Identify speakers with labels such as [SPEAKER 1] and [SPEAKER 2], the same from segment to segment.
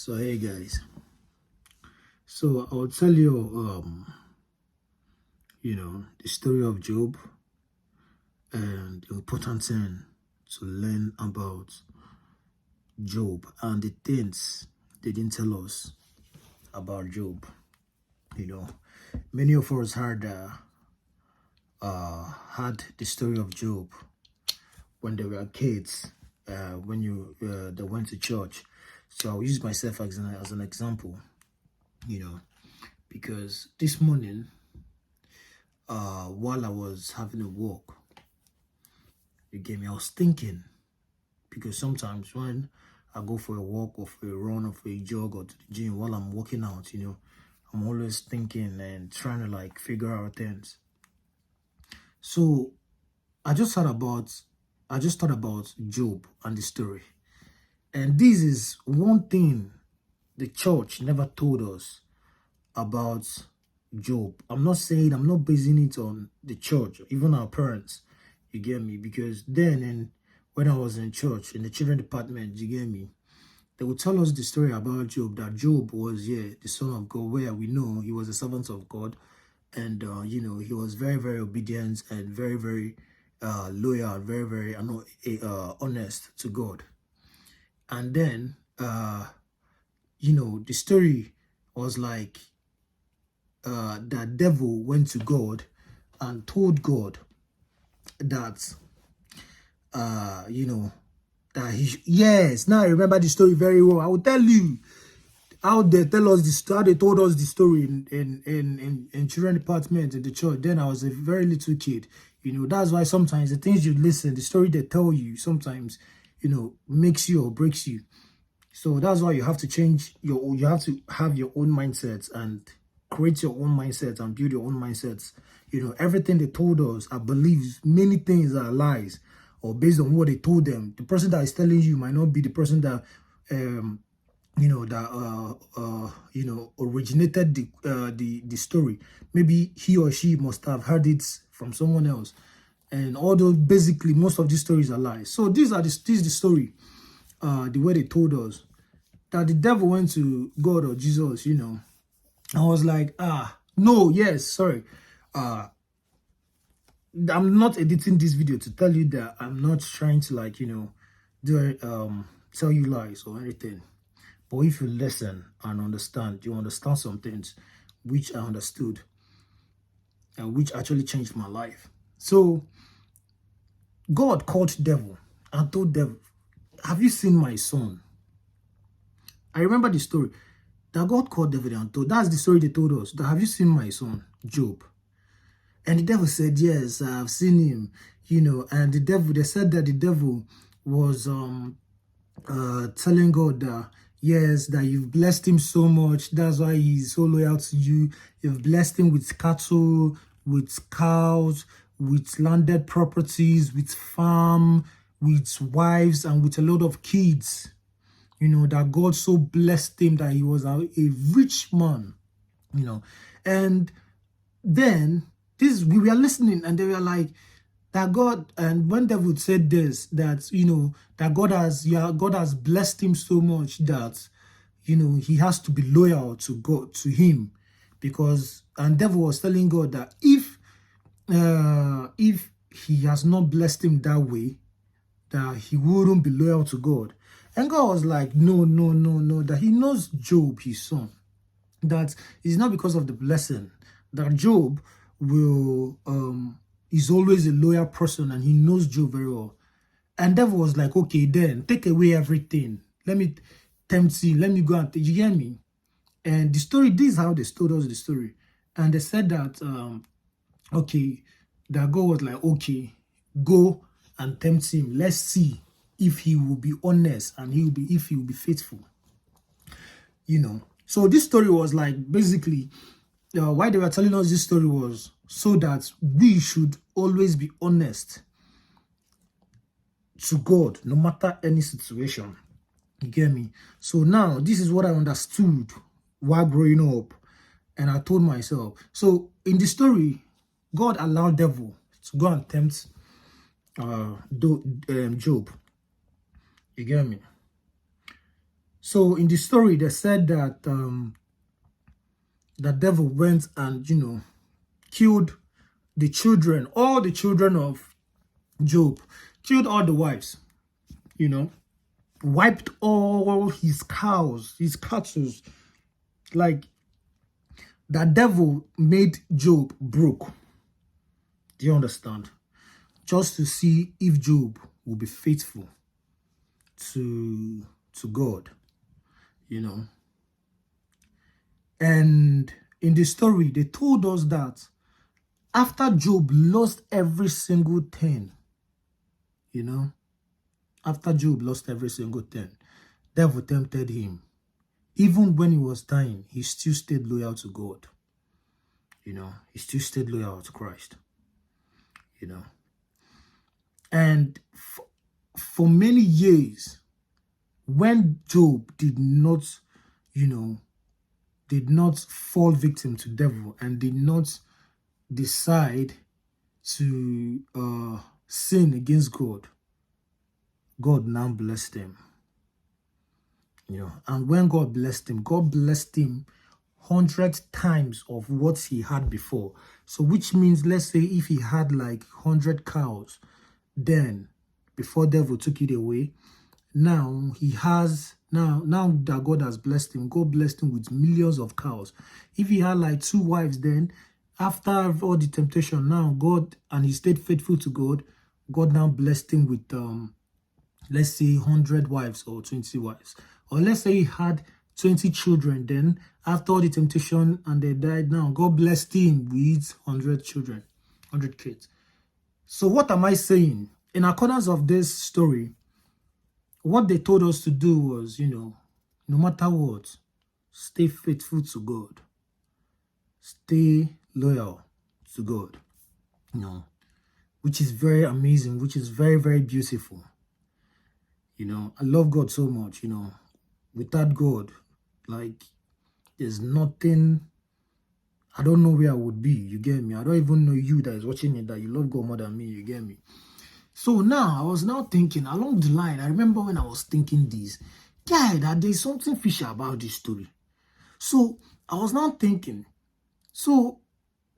[SPEAKER 1] So hey guys, so I'll tell you the story of Job and the important thing to learn about Job and the things they didn't tell us about Job. You know, many of us had the story of Job when they were kids, when they went to church. So I'll use myself as an example, you know, because this morning, while I was having a walk, I was thinking, because sometimes when I go for a walk or for a run or for a jog or to the gym while I'm working out, I'm always thinking and trying to like figure out things. So I just thought about Job and the story. And this is one thing the church never told us about Job. I'm not basing it on the church, even our parents. You get me? Because then, and when I was in church, in the children department, you get me? They would tell us the story about Job, that Job was, the son of God, where we know he was a servant of God. And, he was very, very obedient and very, very loyal, very, very honest to God. And then, the story was like, that devil went to God and told God that, that yes, now I remember the story very well. I will tell you how they told us the story in children department in the church. Then I was a very little kid. That's why sometimes the things you listen, the story they tell you, sometimes, makes you or breaks you. So that's why you have to you have to have your own mindset and create your own mindset and build your own mindsets. Everything they told us, I believe many things are lies or based on what they told them. The person that is telling you might not be the person that, originated the story. Maybe he or she must have heard it from someone else. And although basically most of these stories are lies. So this is the story, the way they told us that the devil went to God or Jesus, I was like, no, yes, sorry. I'm not editing this video to tell you that I'm not trying to tell you lies or anything. But if you listen and understand, you understand some things which I understood and which actually changed my life. So God called devil and told devil, have you seen my son? I remember the story that God called David and told. That's the story they told us. That have you seen my son, Job? And the devil said, yes, I've seen him. And they said that the devil was telling God that, yes, that you've blessed him so much. That's why he's so loyal to you. You've blessed him with cattle, with cows, with landed properties, with farm, with wives, and with a lot of kids. That God so blessed him that he was a rich man, And then we were listening and they were like, that God, and when David said this, that, that God has blessed him so much that, he has to be loyal to God, to him, and David was telling God that if he has not blessed him that way, that he wouldn't be loyal to God. And God was like, no, that he knows Job, his son. That it's not because of the blessing. That Job is always a loyal person and he knows Job very well. And devil was like, okay, then take away everything. Let me tempt you. Let me go and you get me? And the story, this is how they told us the story. And they said that, that God was like, okay, go and tempt him. Let's see if he will be honest and if he will be faithful. So this story was like basically why they were telling us this story was so that we should always be honest to God, no matter any situation. You get me? So now this is what I understood while growing up, and I told myself. So in the story, God allowed devil to go and tempt Job. You get me? So in the story, they said that the devil went and, killed the children, all the children of Job, killed all the wives, wiped all his cows, his cattle. Like, the devil made Job broke. Do you understand? Just to see if Job will be faithful to God, And in the story, they told us that after Job lost every single thing, after Job lost every single thing, devil tempted him. Even when he was dying, he still stayed loyal to God. He still stayed loyal to Christ. And for many years, when Job did not fall victim to devil and did not decide to sin against God, God now blessed him. And when God blessed him 100 times of what he had before. So which means, let's say if he had like 100 cows, then before devil took it away, now he has, now that God has blessed him, God blessed him with millions of cows. If he had like 2 wives, then after all the temptation, now God, and he stayed faithful to God, God now blessed him with let's say 100 wives or 20 wives. Or let's say he had 20 children, then after all the temptation and they died, now God blessed him with 100 children, 100 kids. So what am I saying? In accordance of this story, what they told us to do was, no matter what, stay faithful to God. Stay loyal to God, which is very amazing, which is very, very beautiful. I love God so much, Without God, like, there's nothing, I don't know where I would be, you get me? I don't even know you that is watching it, that you love God more than me, you get me? So now, I was now thinking, along the line, I remember when I was thinking this, that there's something fishy about this story. So, I was now thinking, so,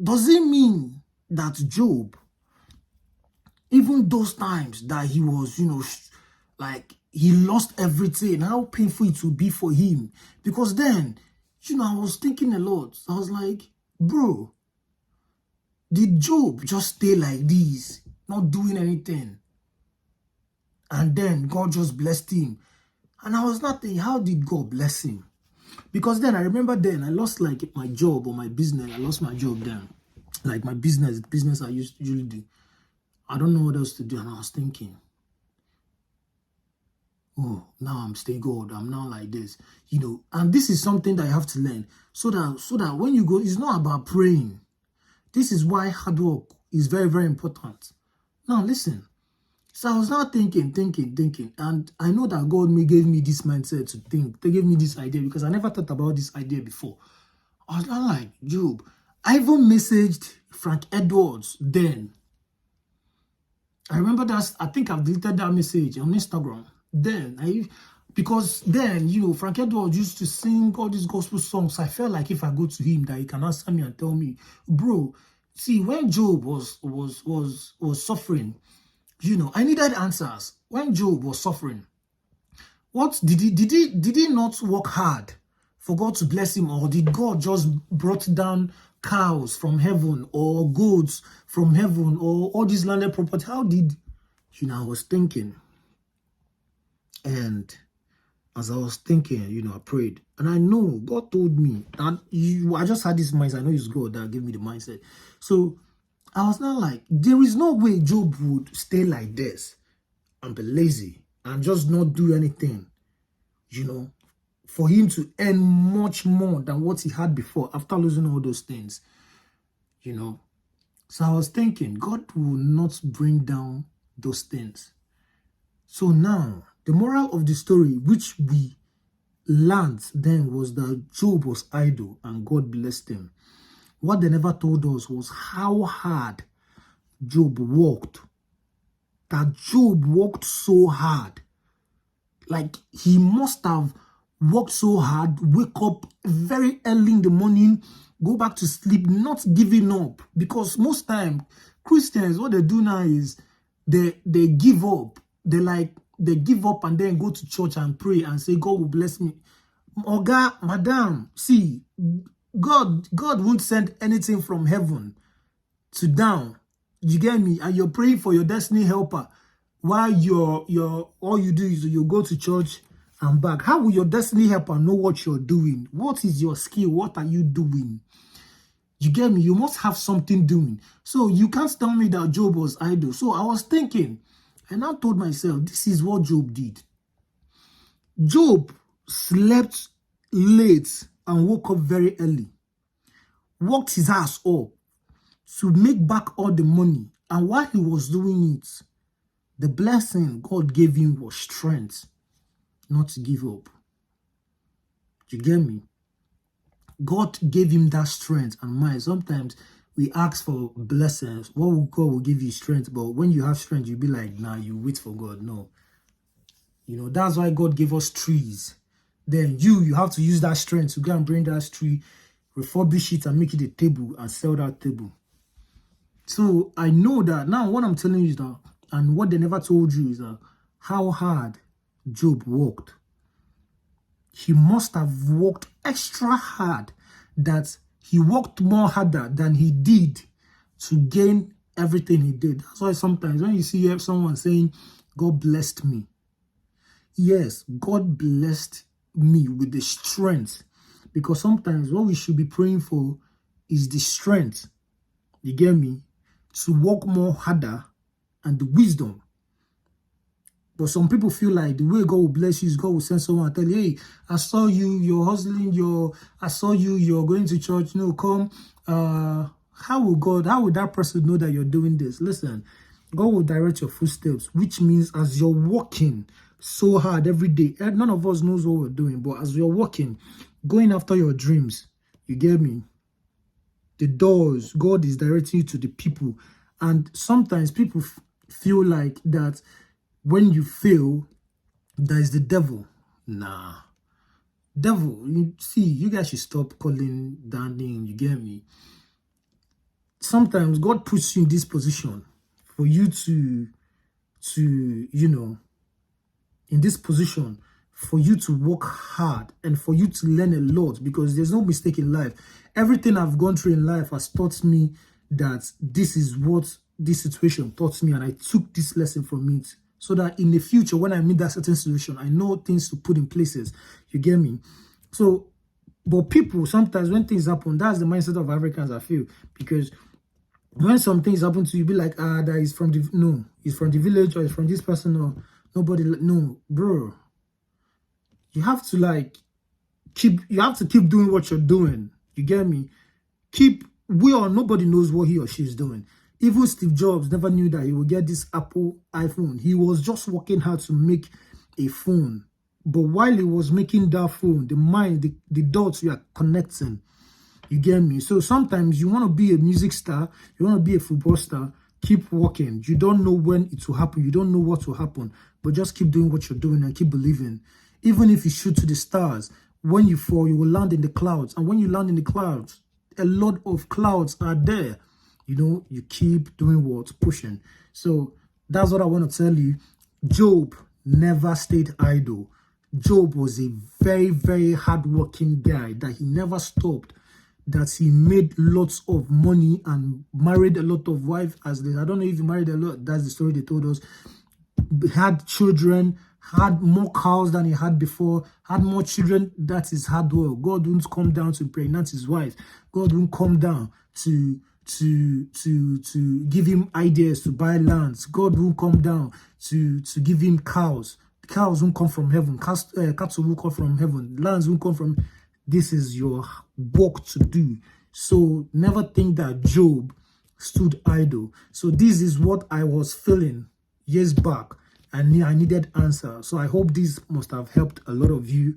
[SPEAKER 1] does it mean that Job, even those times that he was, like, he lost everything, how painful it would be for him? Because then, I was thinking a lot. I was like, bro, did Job just stay like this, not doing anything? And then God just blessed him. And I was not thinking, how did God bless him? Because then I remember then I lost like my job or my business. I lost my job then. Like my business, the business I usually do. I don't know what else to do. And I was thinking, oh, now I'm staying God. I'm now like this, and this is something that I have to learn so that when you go, it's not about praying. This is why hard work is very, very important. Now, listen. So I was now thinking, and I know that God gave me this mindset to think. They gave me this idea because I never thought about this idea before. I was not like, Job. I even messaged Frank Edwards then. I remember that, I think I've deleted that message on Instagram. Then, because then, Frank Edwards used to sing all these gospel songs. I felt like if I go to him, that he can answer me and tell me, bro, see, when Job was suffering, I needed answers. When Job was suffering, what did he not work hard for God to bless him, or did God just brought down cows from heaven or goats from heaven or all these landed property? How did, I was thinking. And as I was thinking, I prayed. And I know God told me that I just had this mindset. I know it's God that gave me the mindset. So I was not like, there is no way Job would stay like this and be lazy and just not do anything, for him to earn much more than what he had before after losing all those things, So I was thinking, God will not bring down those things. So now, the moral of the story, which we learned then, was that Job was idle and God blessed him. What they never told us was how hard Job worked. That Job worked so hard. Like, he must have worked so hard, wake up very early in the morning, go back to sleep, not giving up. Because most time, Christians, what they do now is they give up. They give up and then go to church and pray and say, God will bless me. Oga, madam, see, God won't send anything from heaven to down. You get me? And you're praying for your destiny helper while all you do is you go to church and back. How will your destiny helper know what you're doing? What is your skill? What are you doing? You get me? You must have something doing. So you can't tell me that Job was idle. So I was thinking, and I told myself, this is what Job did. Job slept late and woke up very early, worked his ass up to make back all the money. And while he was doing it, the blessing God gave him was strength, not to give up. You get me? God gave him that strength and mind. Sometimes we ask for blessings. What will God will give you strength? But when you have strength, you'll be like, nah, you wait for God. No. You know, that's why God gave us trees. Then you have to use that strength to go and bring that tree, refurbish it and make it a table and sell that table. So I know that now what I'm telling you is that, and what they never told you is that how hard Job worked. He must have worked extra hard, that he worked more harder than he did to gain everything he did. That's why sometimes when you see someone saying, God blessed me. Yes, God blessed me with the strength. Because sometimes what we should be praying for is the strength, you get me, to work more harder and the wisdom. But some people feel like the way God will bless you is God will send someone and tell you, hey, I saw you, you're hustling, I saw you, you're going to church, come. How will that person know that you're doing this? Listen, God will direct your footsteps, which means as you're working so hard every day, none of us knows what we're doing, but as you're working, going after your dreams, you get me? The doors, God is directing you to the people. And sometimes people feel like that when you fail, that is the devil. Nah. Devil, you guys should stop calling that name, you get me? Sometimes God puts you in this position for you to in this position for you to work hard and for you to learn a lot, because there's no mistake in life. Everything I've gone through in life has taught me that this is what this situation taught me, and I took this lesson from it so that in the future, when I meet that certain situation, I know things to put in places. You get me? So, but people, sometimes when things happen, that's the mindset of Africans, I feel, because when some things happen to you, be like, that is from the, it's from the village, or it's from this person, or nobody, no, bro. You have to keep doing what you're doing. You get me? Nobody knows what he or she is doing. Even Steve Jobs never knew that he would get this Apple iPhone. He was just working hard to make a phone. But while he was making that phone, the dots were connecting. You get me? So sometimes you want to be a music star, you want to be a football star, keep working. You don't know when it will happen. You don't know what will happen. But just keep doing what you're doing and keep believing. Even if you shoot to the stars, when you fall, you will land in the clouds. And when you land in the clouds, a lot of clouds are there. You keep doing what? Pushing. So that's what I want to tell you. Job never stayed idle. Job was a very, very hardworking guy, that he never stopped, that he made lots of money and married a lot of wives. I don't know if he married a lot. That's the story they told us. Had children, had more cows than he had before, had more children. That is hard work. God won't come down to impregnate his wife. God won't come down to give him ideas to buy lands. God won't come down to give him cows. Cows won't come from heaven. Cattle won't come from heaven. Lands won't come from. This is your work to do. So never think that Job stood idle. So this is what I was feeling years back, and I needed answer. So I hope this must have helped a lot of you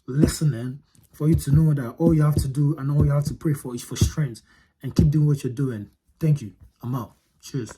[SPEAKER 1] listening, for you to know that all you have to do and all you have to pray for is for strength, and keep doing what you're doing. Thank you. I'm out. Cheers.